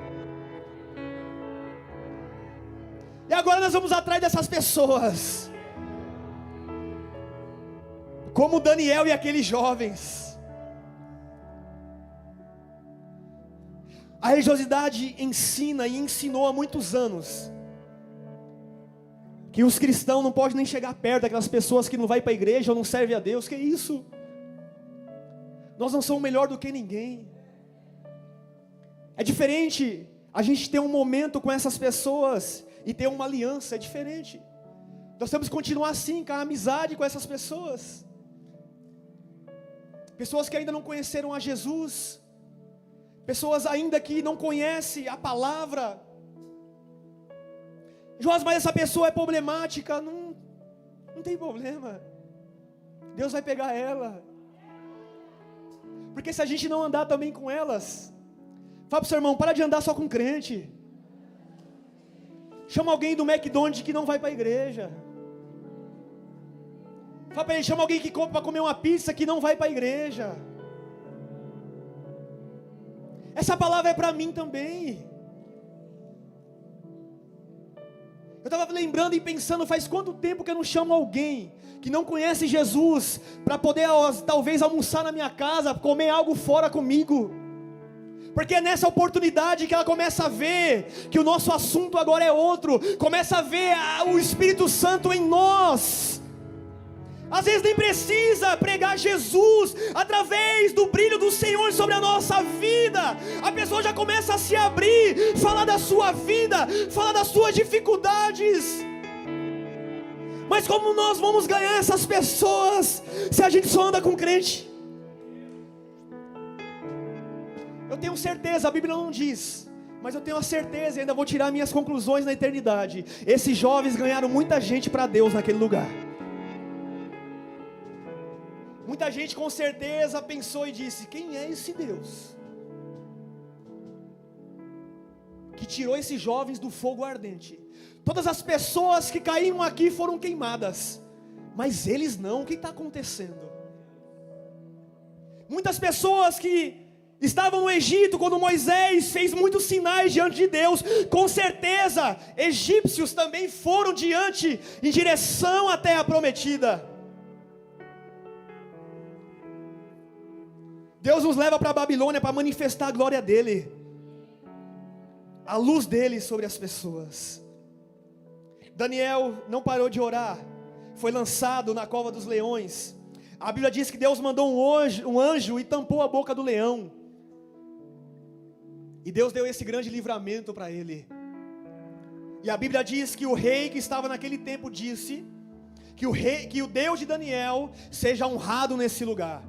E agora nós vamos atrás dessas pessoas, como Daniel e aqueles jovens. A religiosidade ensina e ensinou há muitos anos que os cristãos não podem nem chegar perto daquelas pessoas que não vai para a igreja ou não servem a Deus. Que isso? Nós não somos melhor do que ninguém. É diferente a gente ter um momento com essas pessoas e ter uma aliança, é diferente. Nós temos que continuar assim, com a amizade com essas pessoas. Pessoas que ainda não conheceram a Jesus, pessoas ainda que não conhecem a palavra. Joás, mas essa pessoa é problemática. Não tem problema, Deus vai pegar ela. Porque se a gente não andar também com elas, fala para o seu irmão, para de andar só com crente. Chama alguém do McDonald's que não vai para a igreja. Fala para ele, chama alguém que compra para comer uma pizza que não vai para a igreja. Essa palavra é para mim também. Eu estava lembrando e pensando, faz quanto tempo que eu não chamo alguém que não conhece Jesus para poder talvez almoçar na minha casa, comer algo fora comigo. Porque é nessa oportunidade que ela começa a ver que o nosso assunto agora é outro. Começa a ver o Espírito Santo em nós. Às vezes nem precisa pregar Jesus através do brilho do Senhor sobre a nossa vida. A pessoa já começa a se abrir, falar da sua vida, falar das suas dificuldades. Mas como nós vamos ganhar essas pessoas se a gente só anda com crente? Eu tenho certeza, a Bíblia não diz, mas eu tenho a certeza e ainda vou tirar minhas conclusões na eternidade. Esses jovens ganharam muita gente para Deus naquele lugar. Muita gente com certeza pensou e disse, quem é esse Deus que tirou esses jovens do fogo ardente? Todas as pessoas que caíram aqui foram queimadas, mas eles não. O que está acontecendo? Muitas pessoas que estavam no Egito quando Moisés fez muitos sinais diante de Deus, com certeza egípcios também foram diante, em direção à terra prometida. Deus nos leva para a Babilônia para manifestar a glória dele, a luz dele sobre as pessoas. Daniel não parou de orar, foi lançado na cova dos leões. A Bíblia diz que Deus mandou um anjo e tampou a boca do leão. E Deus deu esse grande livramento para ele. E a Bíblia diz que o rei que estava naquele tempo disse que o Deus de Daniel seja honrado nesse lugar.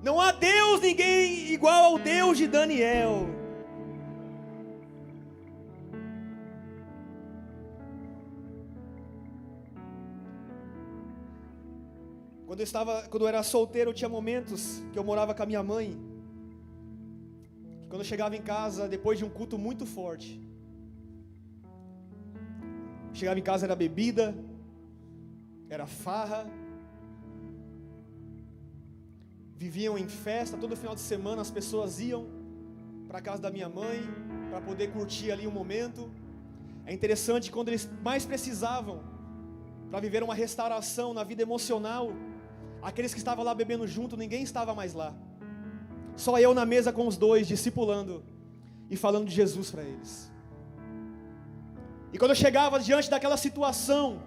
Não há Deus, ninguém igual ao Deus de Daniel. Quando eu era solteiro, eu tinha momentos que eu morava com a minha mãe. Quando eu chegava em casa, depois de um culto muito forte, chegava em casa, era bebida, era farra, viviam em festa, todo final de semana as pessoas iam para a casa da minha mãe, para poder curtir ali um momento. É interessante, quando eles mais precisavam, para viver uma restauração na vida emocional, aqueles que estavam lá bebendo junto, ninguém estava mais lá. Só eu na mesa com os dois, discipulando e falando de Jesus para eles. E quando eu chegava diante daquela situação,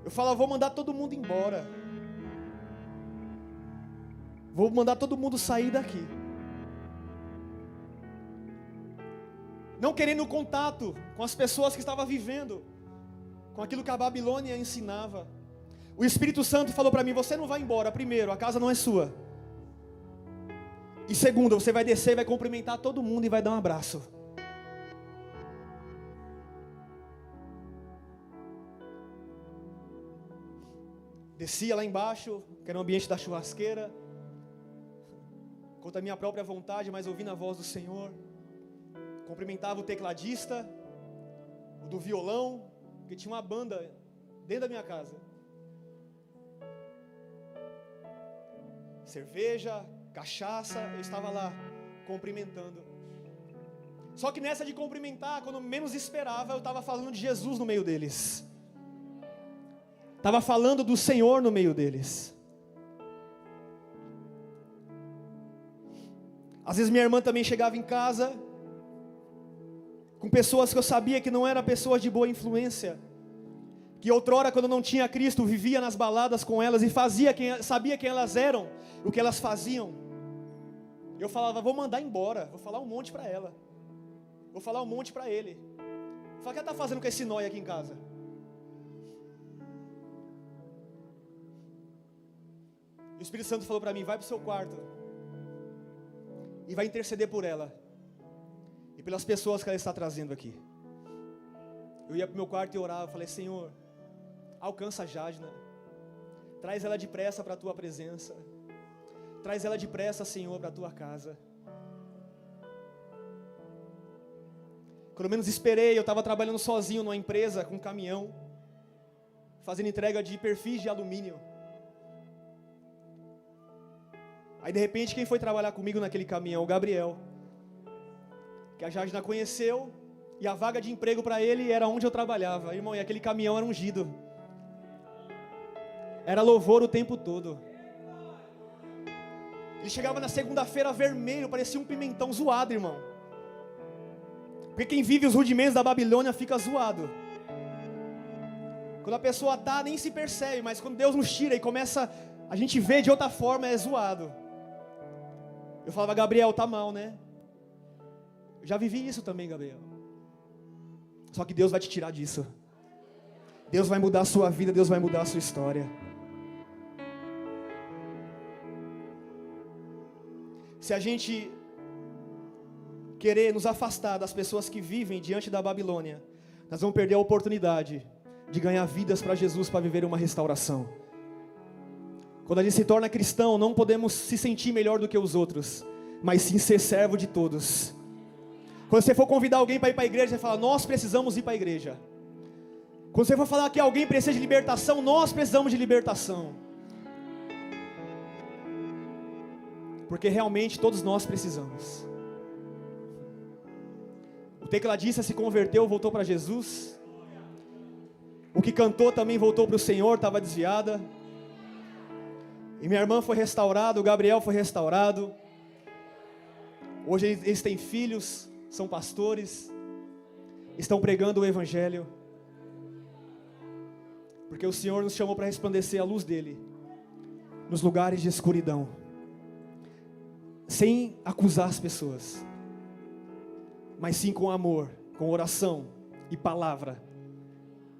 eu falava, vou mandar todo mundo embora. Vou mandar todo mundo sair daqui. Não querendo contato com as pessoas que estavam vivendo com aquilo que a Babilônia ensinava. O Espírito Santo falou para mim, você não vai embora. Primeiro, a casa não é sua. E segundo, você vai descer, vai cumprimentar todo mundo e vai dar um abraço. Descia lá embaixo, que era o ambiente da churrasqueira, contra a minha própria vontade, mas ouvindo a voz do Senhor. Cumprimentava o tecladista, o do violão, porque tinha uma banda dentro da minha casa. Cerveja, cachaça, eu estava lá, cumprimentando. Só que nessa de cumprimentar, quando menos esperava, eu estava falando de Jesus no meio deles. Estava falando do Senhor no meio deles. Às vezes minha irmã também chegava em casa com pessoas que eu sabia que não eram pessoas de boa influência. que outrora, quando não tinha Cristo, vivia nas baladas com elas e sabia quem elas eram, o que elas faziam. Eu falava, vou mandar embora, vou falar um monte para ela, vou falar um monte para ele. Fala, o que ela está fazendo com esse nóia aqui em casa? E o Espírito Santo falou para mim, vai para o seu quarto e vai interceder por ela e pelas pessoas que ela está trazendo aqui. Eu ia para o meu quarto e orava, falei, Senhor, alcança a Jadna, traz ela depressa para a tua presença, traz ela depressa, Senhor, para a tua casa. Quando menos esperei, eu estava trabalhando sozinho numa empresa com um caminhão, fazendo entrega de perfis de alumínio. Aí de repente quem foi trabalhar comigo naquele caminhão? O Gabriel, que a Jadna conheceu, e a vaga de emprego para ele era onde eu trabalhava. Irmão, e aquele caminhão era ungido, era louvor o tempo todo. Ele chegava na segunda-feira vermelho, parecia um pimentão zoado, irmão. Porque quem vive os rudimentos da Babilônia fica zoado. Quando a pessoa está, nem se percebe, mas quando Deus nos tira e começa, a gente vê de outra forma, é zoado. Eu falava, Gabriel, tá mal, né? Eu já vivi isso também, Gabriel. Só que Deus vai te tirar disso. Deus vai mudar a sua vida, Deus vai mudar a sua história. Se a gente querer nos afastar das pessoas que vivem diante da Babilônia, nós vamos perder a oportunidade de ganhar vidas para Jesus, para viver uma restauração. Quando a gente se torna cristão, não podemos se sentir melhor do que os outros, mas sim ser servo de todos. Quando você for convidar alguém para ir para a igreja, você fala, nós precisamos ir para a igreja. Quando você for falar que alguém precisa de libertação, nós precisamos de libertação. Porque realmente todos nós precisamos. O tecladista se converteu, voltou para Jesus. O que cantou também voltou para o Senhor, estava desviada. E minha irmã foi restaurada, o Gabriel foi restaurado. Hoje eles têm filhos, são pastores, estão pregando o Evangelho. Porque o Senhor nos chamou para resplandecer a luz dEle nos lugares de escuridão, sem acusar as pessoas, mas sim com amor, com oração e palavra.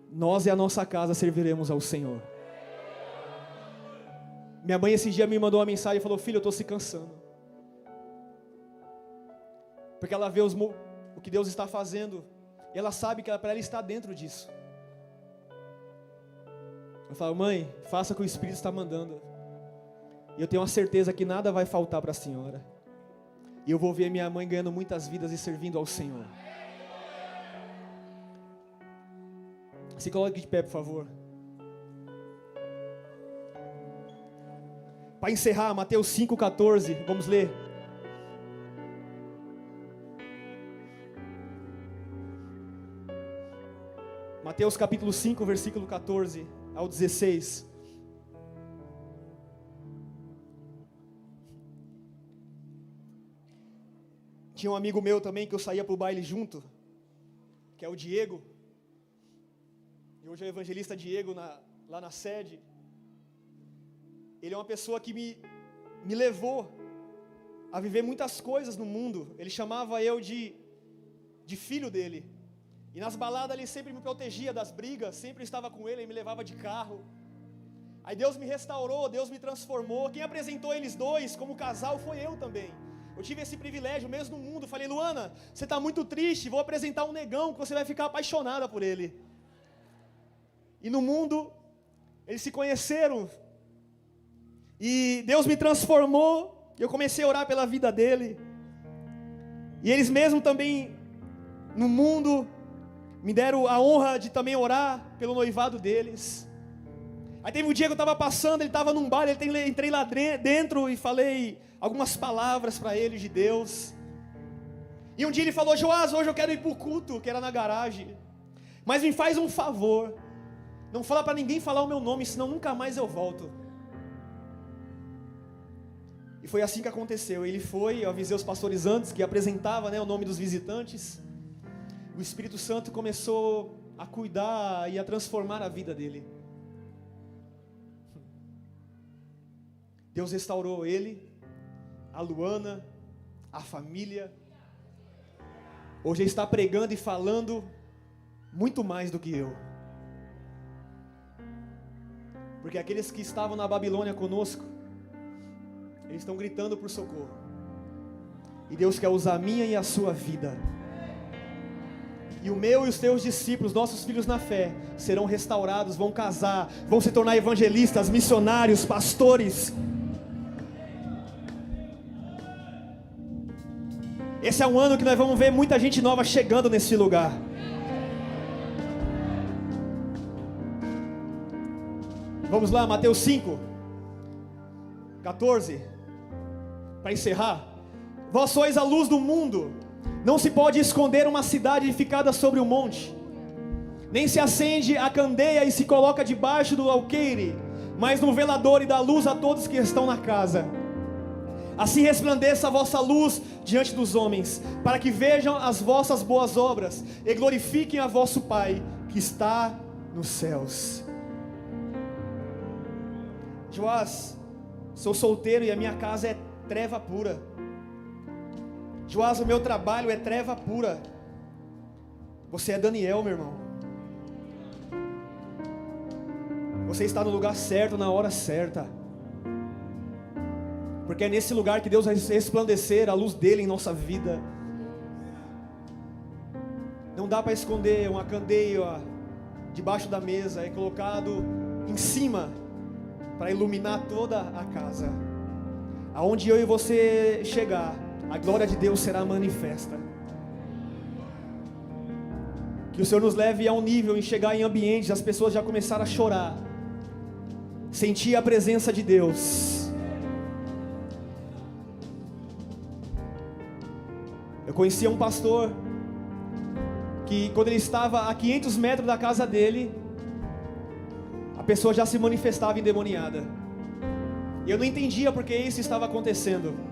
Nós e a nossa casa serviremos ao Senhor. Minha mãe esse dia me mandou uma mensagem e falou, filho, eu estou se cansando. Porque ela vê o que Deus está fazendo, e ela sabe que para ela está dentro disso. Eu falo, mãe, faça o que o Espírito está mandando. E eu tenho uma certeza que nada vai faltar para a senhora. E eu vou ver minha mãe ganhando muitas vidas e servindo ao Senhor. Se coloque de pé, por favor. Para encerrar, Mateus 5,14, vamos ler. Mateus capítulo 5, versículo 14 ao 16. Tinha um amigo meu também que eu saía para o baile junto, que é o Diego. E hoje é o evangelista Diego lá na sede. Ele é uma pessoa que me levou a viver muitas coisas no mundo. Ele chamava eu de filho dele. E nas baladas ele sempre me protegia das brigas, sempre estava com ele, me levava de carro. Aí Deus me restaurou, Deus me transformou. Quem apresentou eles dois como casal foi eu também. Eu tive esse privilégio mesmo no mundo. Falei, Luana, você está muito triste, vou apresentar um negão que você vai ficar apaixonada por ele. E no mundo, eles se conheceram. E Deus me transformou. Eu comecei a orar pela vida dele. E eles mesmo também, no mundo, me deram a honra de também orar pelo noivado deles. Aí teve um dia que eu estava passando, ele estava num bar, entrei lá dentro e falei algumas palavras para ele de Deus. E um dia ele falou, Joás, hoje eu quero ir para o culto, que era na garagem. Mas me faz um favor, não fala para ninguém falar o meu nome, senão nunca mais eu volto. E foi assim que aconteceu. Ele foi, eu avisei os pastores antes, que apresentava, o nome dos visitantes. O Espírito Santo começou a cuidar e a transformar a vida dele. Deus restaurou ele, a Luana, a família. Hoje ele está pregando e falando muito mais do que eu. Porque aqueles que estavam na Babilônia conosco, eles estão gritando por socorro. E Deus quer usar a minha e a sua vida. E o meu e os teus discípulos, nossos filhos na fé, serão restaurados, vão casar, vão se tornar evangelistas, missionários, pastores. Esse é um ano que nós vamos ver muita gente nova chegando nesse lugar. Vamos lá, Mateus 5, 14, para encerrar. Vós sois a luz do mundo. Não se pode esconder uma cidade edificada sobre um monte, nem se acende a candeia e se coloca debaixo do alqueire, mas no velador e dá luz a todos que estão na casa. Assim resplandeça a vossa luz diante dos homens, para que vejam as vossas boas obras e glorifiquem a vosso Pai que está nos céus. Joás, sou solteiro e a minha casa é treva pura. Joás, o meu trabalho é treva pura. Você é Daniel, meu irmão. Você está no lugar certo, na hora certa. Porque é nesse lugar que Deus vai resplandecer a luz dele em nossa vida. Não dá para esconder uma candeia debaixo da mesa, é colocado em cima para iluminar toda a casa. Aonde eu e você chegar, a glória de Deus será manifesta. Que o Senhor nos leve a um nível em chegar em ambientes, as pessoas já começaram a chorar, sentir a presença de Deus. Eu conhecia um pastor que quando ele estava a 500 metros da casa dele, a pessoa já se manifestava endemoniada. E eu não entendia porque isso estava acontecendo.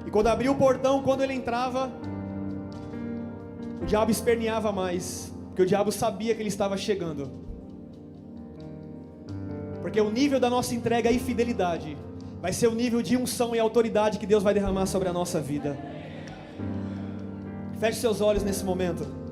E quando abria o portão, quando ele entrava, o diabo esperneava mais, porque o diabo sabia que ele estava chegando. Porque o nível da nossa entrega e fidelidade vai ser o nível de unção e autoridade que Deus vai derramar sobre a nossa vida. Feche seus olhos nesse momento.